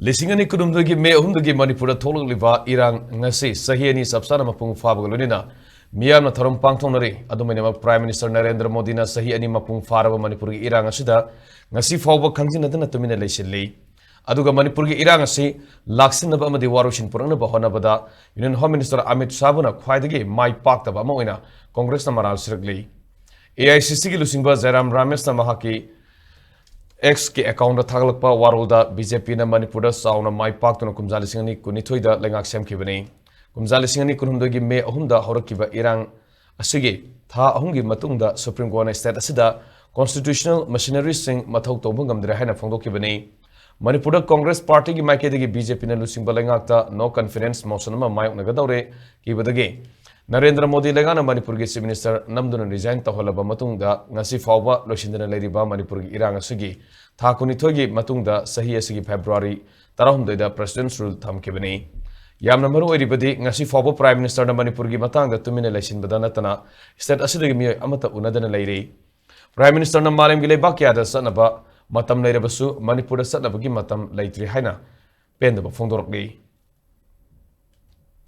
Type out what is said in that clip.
Lisingani Kudumdugi May Humdugi Manipur Tolong Liva Irang Nasi Sahiani Subsana Mapung Fabalunina Miam Tarum Pangtonari Adumanama Prime Minister Narendra Modina Sahiani Mapung Farava Manipuri Irang Asida Nasi Fawa Kanjinatana Tumina Leshili Aduga Manipuri Irang Asi Laksin of Amadi Warushin Purana Bahona Bada Union Home Minister Amit Sabuna Quaidagi Mai Pakta Bamoina Congress Namaral Sirgli AICC Lusingba Zeram Ramesh Namahaki X के account थागलपा वारोलदा BJP न मणिपुर साउना माई पाक्तुना कुमजा लिसिंगनी कुनिथोइदा लेंगाक सेमखिबनी कुमजा लिसिंगनी कुनहुमदोगी मे अहुमदा हौरकिबा इरांग असिगे था अहुमगी मतुंगदा supreme court state असिदा constitutional machinery सिंग मथौ तौबा ngamdre हाइना फोंदोकिबनी मणिपुर कांग्रेस पार्टी की माइकेदगी बीजेपी न लुसिंगबा लेंगाकता नो कॉन्फिडेंस मोशन मा मायोकनगदौरे किबदगे नरेंद्र मोदी लेगाना मणिपुर की चीफ मिनिस्टर नमदुन रिजाइन तहलबा मतुंगदा ngasi फावबा लोसिंदना लेरिबा मणिपुर की इरांग असगी था कुनिथोगी मतुंगदा सही असगी फेब्रुवारी 16 दा प्रेसिडेंट्स रूल थमकिबनी यामना मरु ओइरिबदी ngasi फावबा प्राइम मिनिस्टर न मणिपुर की मतंगदा तुमिने लेसिनबदा नतना स्टेट असिदगी मिय अमता उनादना लेरि प्राइम मिनिस्टर न मालेम गिले बाक्यादा सनबा मतम लेरबसु मणिपुर सनबगी मतम लेत्रि हाइना पेंदबा फोंदोरकली